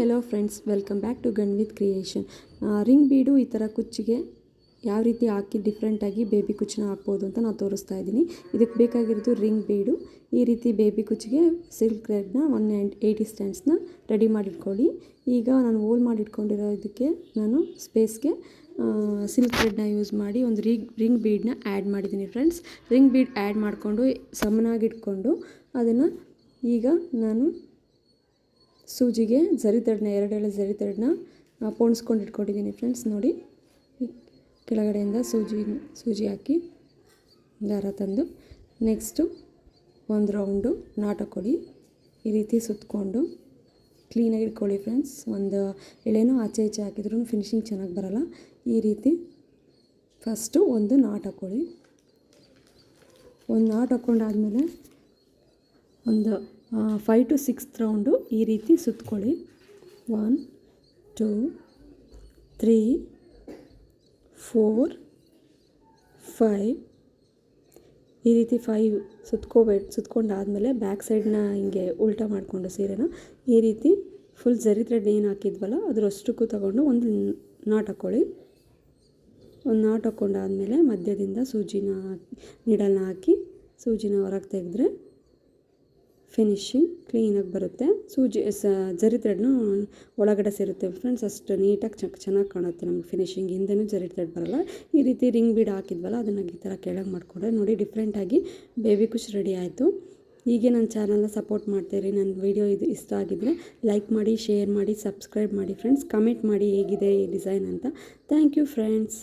Hello friends, welcome back to gun with creation. Ring bead ಈ ಥರ ಕುಚ್ಚಿಗೆ ಯಾವ ರೀತಿ ಹಾಕಿ ಡಿಫ್ರೆಂಟಾಗಿ ಬೇಬಿ ಕುಚ್ಚನ್ನ ಹಾಕ್ಬೋದು ಅಂತ ನಾನು ತೋರಿಸ್ತಾ ಇದ್ದೀನಿ. ಇದಕ್ಕೆ ಬೇಕಾಗಿರೋದು ರಿಂಗ್ ಬೀಡು. ಈ ರೀತಿ ಬೇಬಿ ಕುಚ್ಚಿಗೆ ಸಿಲ್ಕ್ ಥ್ರೆಡ್ನ 180 ಸ್ಟ್ಯಾಂಡ್ಸ್ನ ರೆಡಿ ಮಾಡಿಟ್ಕೊಳ್ಳಿ. ಈಗ ನಾನು ಹೋಲ್ ಮಾಡಿಟ್ಕೊಂಡಿರೋ ಇದಕ್ಕೆ ನಾನು ಸ್ಪೇಸ್ಗೆ ಸಿಲ್ಕ್ ಥ್ರೆಡ್ನ ಯೂಸ್ ಮಾಡಿ ಒಂದು ರಿಂಗ್ ಬೀಡನ್ನ ಆ್ಯಡ್ ಮಾಡಿದ್ದೀನಿ ಫ್ರೆಂಡ್ಸ್. ರಿಂಗ್ ಬೀಡ್ ಆ್ಯಡ್ ಮಾಡಿಕೊಂಡು ಸಮನಾಗಿಟ್ಕೊಂಡು ಅದನ್ನು ಈಗ ನಾನು ಸೂಜಿಗೆ ಜರಿ ಥ್ರೆಡ್ನ 2 ಎಳೆ ಜರಿ ಥ್ರೆಡ್ನ ಪೋಣಿಸ್ಕೊಂಡು ಇಟ್ಕೊಂಡಿದ್ದೀನಿ ಫ್ರೆಂಡ್ಸ್. ನೋಡಿ, ಕೆಳಗಡೆಯಿಂದ ಸೂಜಿ ಹಾಕಿ ದಾರ ತಂದು ನೆಕ್ಸ್ಟು ಒಂದು ರೌಂಡು ನಾಟ್ ಹಾಕ್ಕೊಳ್ಳಿ. ಈ ರೀತಿ ಸುತ್ತಕೊಂಡು ಕ್ಲೀನಾಗಿ ಇಟ್ಕೊಳ್ಳಿ ಫ್ರೆಂಡ್ಸ್. ಒಂದು ಎಳೆನೂ ಆಚೆ ಈಚೆ ಹಾಕಿದ್ರೂ ಫಿನಿಶಿಂಗ್ ಚೆನ್ನಾಗಿ ಬರೋಲ್ಲ. ಈ ರೀತಿ ಫಸ್ಟು ಒಂದು ನಾಟ್ ಹಾಕ್ಕೊಳ್ಳಿ. ಒಂದು ನಾಟ್ ಹಾಕ್ಕೊಂಡಾದಮೇಲೆ ಒಂದು 5 to 6 ರೌಂಡು ಈ ರೀತಿ ಸುತ್ತಕೊಳ್ಳಿ. 1 2 3 4 5 ಈ ರೀತಿ 5 ಸುತ್ಕೊಂಡಾದಮೇಲೆ ಬ್ಯಾಕ್ ಸೈಡ್ನ ಹಿಂಗೆ ಉಲ್ಟಾ ಮಾಡಿಕೊಂಡು ಸೀರೆನ ಈ ರೀತಿ ಫುಲ್ ಜರಿ ಥ್ರೆಡ್ ಏನು ಹಾಕಿದ್ವಲ್ಲ ಅದರಷ್ಟಕ್ಕೂ ತಗೊಂಡು ಒಂದು ನಾಟ್ ಹಾಕ್ಕೊಳ್ಳಿ. ಒಂದು ನಾಟ್ ಹಾಕ್ಕೊಂಡಾದಮೇಲೆ ಮಧ್ಯದಿಂದ ನೀಡಲ್ನ ಹಾಕಿ ಸೂಜಿನ ಹೊರಗೆ ತೆಗೆದ್ರೆ ಫಿನಿಶಿಂಗ್ ಕ್ಲೀನಾಗಿ ಬರುತ್ತೆ. ಜರಿ ಥ್ರೆಡ್ನು ಒಳಗಡೆ ಸೇರುತ್ತೆ ಫ್ರೆಂಡ್ಸ್. ಅಷ್ಟು ನೀಟಾಗಿ ಚೆನ್ನಾಗಿ ಕಾಣುತ್ತೆ ನಮಗೆ ಫಿನಿಶಿಂಗ್. ಹಿಂದೆನೂ ಜರಿ ಥ್ರೆಡ್ ಬರೋಲ್ಲ. ಈ ರೀತಿ ರಿಂಗ್ ಬೀಡ್ ಹಾಕಿದ್ವಲ್ಲ ಅದನ್ನು ಈ ಥರ ಕೆಳಗೆ ಮಾಡಿಕೊಂಡ್ರೆ ನೋಡಿ ಡಿಫ್ರೆಂಟಾಗಿ ಬೇಬಿ ಕುಚ್ ರೆಡಿ ಆಯಿತು. ಹೀಗೆ ನನ್ನ ಚಾನಲ್ನ ಸಪೋರ್ಟ್ ಮಾಡ್ತಾಯಿರಿ. ನನ್ನ ವಿಡಿಯೋ ಇದು ಇಷ್ಟ ಆಗಿದ್ದರೆ ಲೈಕ್ ಮಾಡಿ, ಶೇರ್ ಮಾಡಿ, ಸಬ್ಸ್ಕ್ರೈಬ್ ಮಾಡಿ ಫ್ರೆಂಡ್ಸ್. ಕಮೆಂಟ್ ಮಾಡಿ ಹೇಗಿದೆ ಈ ಡಿಸೈನ್ ಅಂತ. Thank you friends.